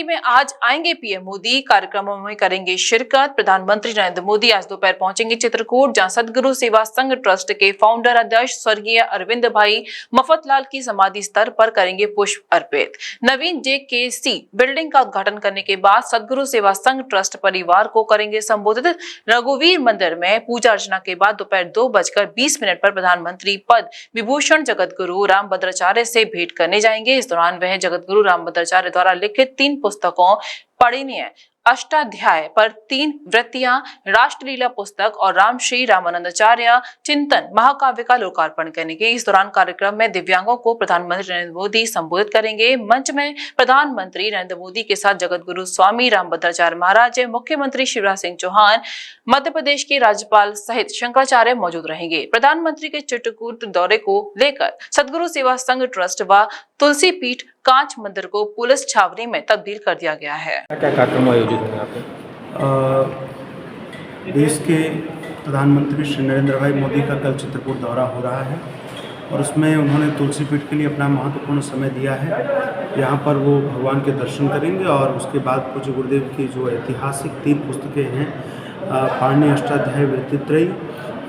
नगरी में आज आएंगे पीएम मोदी। कार्यक्रमों में करेंगे शिरकत। प्रधानमंत्री नरेंद्र मोदी आज दोपहर पहुंचेंगे चित्रकूट, जहां सदगुरु सेवा संघ ट्रस्ट के फाउंडर अध्यक्ष स्वर्गीय अरविंद भाई मफतलाल की समाधि स्थल पर करेंगे पुष्प अर्पित। नवीन JKC बिल्डिंग का उद्घाटन करने के बाद सदगुरु सेवा संघ ट्रस्ट परिवार को करेंगे संबोधित। रघुवीर मंदिर में पूजा अर्चना के बाद दोपहर 2:20 पर प्रधानमंत्री पद विभूषण जगतगुरु रामभद्राचार्य से भेंट करने जाएंगे। इस दौरान वह जगतगुरु रामभद्राचार्य द्वारा लिखित 3 पुस्तकों पढ़नीय अष्टाध्याय पर 3 वृत्तियां, राष्ट्रलीला पुस्तक और रामश्री रामानंदाचार्य चिंतन महाकाव्य का लोकार्पण करेंगे। इस दौरान कार्यक्रम में दिव्यांगों को प्रधानमंत्री नरेंद्र मोदी संबोधित करेंगे। मंच में प्रधानमंत्री नरेंद्र मोदी के साथ जगतगुरु स्वामी रामभद्राचार्य महाराज, मुख्यमंत्री शिवराज सिंह चौहान, मध्य प्रदेश के राज्यपाल सहित शंकराचार्य मौजूद रहेंगे। प्रधानमंत्री के चित्रकूट दौरे को लेकर सदगुरु सेवा संघ ट्रस्ट व तुलसी पीठ कांच मंदिर को पुलिस छावनी में तब्दील कर दिया गया है। क्या कार्यक्रम आयोजित होंगे आपके? देश के प्रधानमंत्री श्री नरेंद्र भाई मोदी का कल चित्रकूट दौरा हो रहा है और उसमें उन्होंने तुलसी पीठ के लिए अपना महत्वपूर्ण समय दिया है। यहाँ पर वो भगवान के दर्शन करेंगे और उसके बाद पूज्य गुरुदेव की जो ऐतिहासिक 3 पुस्तकें हैं, पाणिनि अष्टाध्यायी वृत्तित्रयी,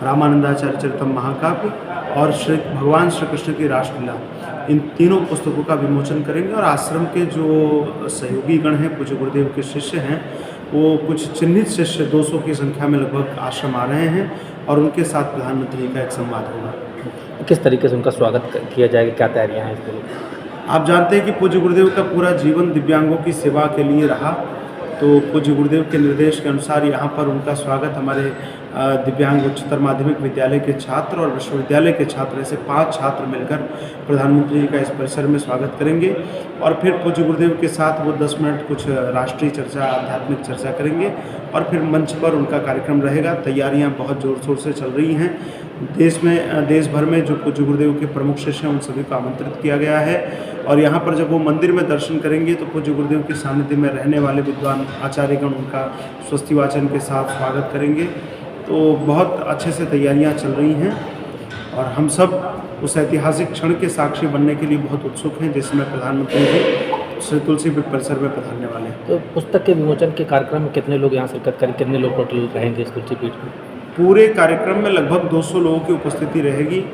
रामानंदाचार्य चरितम महाकाव्य और भगवान श्री कृष्ण की रासलीला, इन तीनों पुस्तकों का विमोचन करेंगे। और आश्रम के जो सहयोगी गण हैं, पूज्य गुरुदेव के शिष्य हैं, वो कुछ चिन्हित शिष्य 200 की संख्या में लगभग आश्रम आ रहे हैं और उनके साथ प्रधानमंत्री का एक संवाद होगा। किस तरीके से उनका स्वागत किया जाएगा, क्या तैयारियां हैं इसके लिए? आप जानते हैं कि पूज्य गुरुदेव का पूरा जीवन दिव्यांगों की सेवा के लिए रहा, तो पूज्य गुरुदेव के निर्देश के अनुसार यहाँ पर उनका स्वागत हमारे दिव्यांग उच्चतर माध्यमिक विद्यालय के छात्र और विश्वविद्यालय के छात्र, ऐसे 5 छात्र मिलकर प्रधानमंत्री जी का इस परिसर में स्वागत करेंगे। और फिर पूज्य गुरुदेव के साथ वो 10 मिनट कुछ राष्ट्रीय चर्चा, आध्यात्मिक चर्चा करेंगे और फिर मंच पर उनका कार्यक्रम रहेगा। तैयारियां बहुत ज़ोर शोर से चल रही हैं। देश भर में जो पूज्य गुरुदेव के प्रमुख शिष्य हैं उन सभी को आमंत्रित किया गया है और यहाँ पर जब वो मंदिर में दर्शन करेंगे तो पूज्य गुरुदेव के सानिध्य में रहने वाले विद्वान आचार्यगण उनका स्वस्ति वाचन के साथ स्वागत करेंगे। तो बहुत अच्छे से तैयारियां चल रही हैं और हम सब उस ऐतिहासिक क्षण के साक्षी बनने के लिए बहुत उत्सुक हैं जिसमें प्रधानमंत्री जी श्री तुलसी पीठ परिसर में पधारने वाले हैं। तो पुस्तक के विमोचन के कार्यक्रम में कितने लोग यहाँ शिरकत करें, कितने लोग टोटल रहेंगे इस तुलसी पीठ में? पूरे कार्यक्रम में लगभग 200 लोगों की उपस्थिति रहेगी।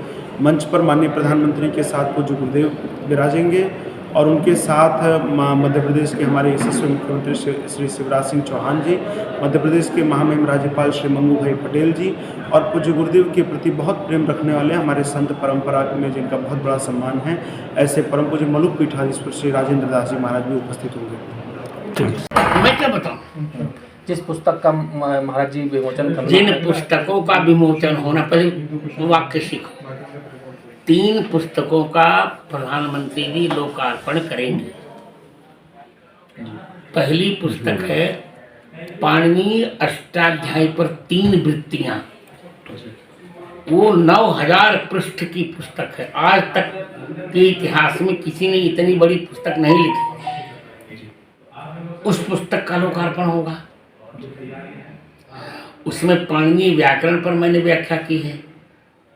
मंच पर माननीय प्रधानमंत्री के साथ पूज्य गुरुदेव विराजेंगे और उनके साथ मध्य प्रदेश के हमारे यशस्वी मुख्यमंत्री श्री शिवराज सिंह चौहान जी, मध्य प्रदेश के महामहिम राज्यपाल श्री मंगू भाई पटेल जी और पूज्य गुरुदेव के प्रति बहुत प्रेम रखने वाले हमारे संत परंपरा में जिनका बहुत बड़ा सम्मान है, ऐसे परम पूज्य मलुक पीठाधीश्वर श्री राजेंद्र दास जी महाराज भी उपस्थित होंगे। मैं क्या बताऊं? जिस पुस्तक का महाराज जी विमोचन करना, जिन पुस्तकों का विमोचन होना, पहले वाक्य सीखो। 3 पुस्तकों का प्रधानमंत्री जी लोकार्पण करेंगे। पहली पुस्तक है पाणिनि अष्टाध्यायी पर 3 वृत्तियां, वो 9000 पृष्ठ की पुस्तक है। आज तक के इतिहास में किसी ने इतनी बड़ी पुस्तक नहीं लिखी। उस पुस्तक का लोकार्पण होगा। उसमें पाणिनि व्याकरण पर मैंने व्याख्या की है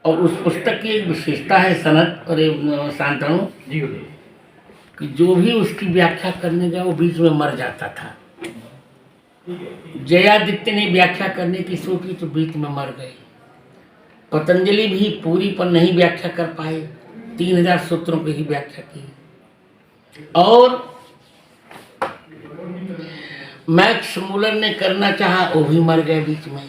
और उस पुस्तक की एक विशेषता है सनत और शांतनु कि जो भी उसकी व्याख्या करने गया वो बीच में मर जाता था। जयादित्य ने व्याख्या करने की सोची तो बीच में मर गए। पतंजलि भी पूरी पर नहीं व्याख्या कर पाए, 3000 सूत्रों की ही व्याख्या की। और मैक्स मूलर ने करना चाहा, वो भी मर गए बीच में।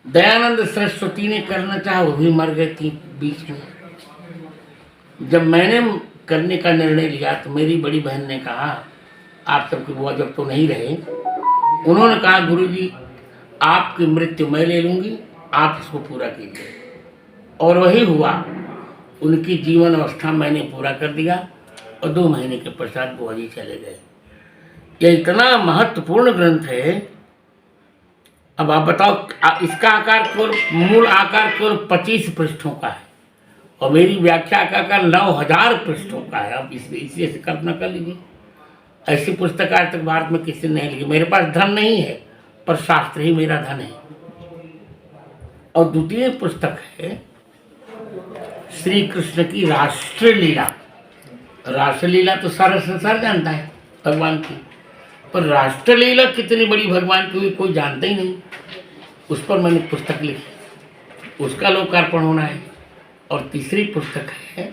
दयानंद सरस्वती ने करना चाहा, वो भी मर गए थी बीच में। जब मैंने करने का निर्णय लिया तो मेरी बड़ी बहन ने कहा, आप सबकी बुआ जब तो नहीं रहे, उन्होंने कहा गुरुजी आपकी मृत्यु मैं ले लूँगी, आप इसको पूरा कीजिए। और वही हुआ। उनकी जीवन अवस्था मैंने पूरा कर दिया और 2 महीने के पश्चात बुआ जी चले गए। यह इतना महत्वपूर्ण ग्रंथ है। अब आप बताओ, इसका आकार केवल मूल आकार केवल 25 पृष्ठों का है और मेरी व्याख्या का आकार 9000 पृष्ठों का है। अब इसी से कल्पना कर लीजिए, ऐसी पुस्तक आज तक भारत में किसी ने नहीं लिखी। मेरे पास धन नहीं है पर शास्त्र ही मेरा धन है। और द्वितीय पुस्तक है श्री कृष्ण की राष्ट्रलीला। राष्ट्रलीला तो सारा संसार जानता है भगवान की। पर राष्ट्रलीला कितनी बड़ी भगवान की हुई कोई जानता ही नहीं। उस पर मैंने पुस्तक लिखी, उसका लोकार्पण होना है। और तीसरी पुस्तक है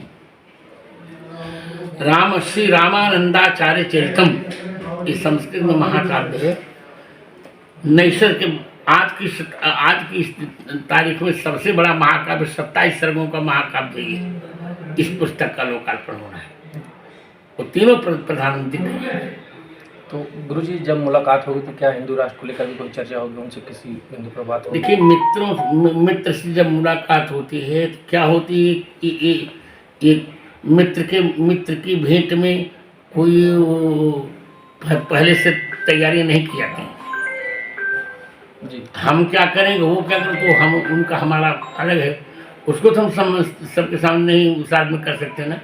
राम श्री रामानंदाचार्य चरितम, ये संस्कृत में महाकाव्य है। नैसर के आज की इस तारीख में सबसे बड़ा महाकाव्य 27 सर्गों का महाकाव्य है। इस पुस्तक का लोकार्पण होना है। वो तीनों प्रधानमंत्री करेंगे। तो गुरुजी जब मुलाकात होगी तो क्या हिंदू राष्ट्र को लेकर भी कोई चर्चा होगी, उनसे किसी बिंदु पर बात होगी? देखिए, मित्र से जब मुलाकात होती है तो क्या होती है कि ये मित्र की भेंट में कोई पहले से तैयारी नहीं की जाती। जी, हम क्या करेंगे, वो क्या करें, तो हम उनका हमारा अलग है। उसको तो हम सबके सामने ही विचार में कर सकते हैं ना।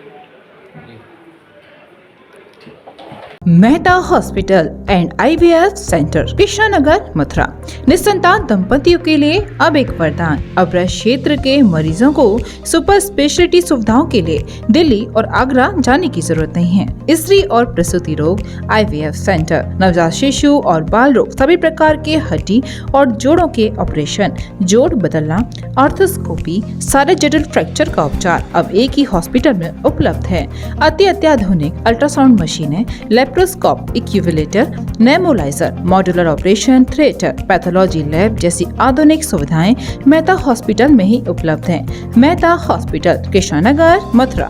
Mehta hospital and IVF centre, Krishnanagar, Mathura. निसंतान दंपतियों के लिए अब एक वरदान। अब क्षेत्र के मरीजों को सुपर स्पेशलिटी सुविधाओं के लिए दिल्ली और आगरा जाने की जरूरत नहीं है। स्त्री और प्रसूति रोग IVF सेंटर, नवजात शिशु और बाल रोग, सभी प्रकार के हड्डी और जोड़ों के ऑपरेशन, जोड़ बदलना, आर्थोस्कोपी, सारे जटिल फ्रैक्चर का उपचार अब एक ही हॉस्पिटल में उपलब्ध है। अत्याधुनिक अल्ट्रासाउंड मशीनें, laparoscope, incubator, nebulizer, modular operation theatre, pathology lab जैसी आधुनिक सुविधाएं मेहता हॉस्पिटल में ही उपलब्ध हैं। मेहता हॉस्पिटल, कृष्णानगर, मथुरा।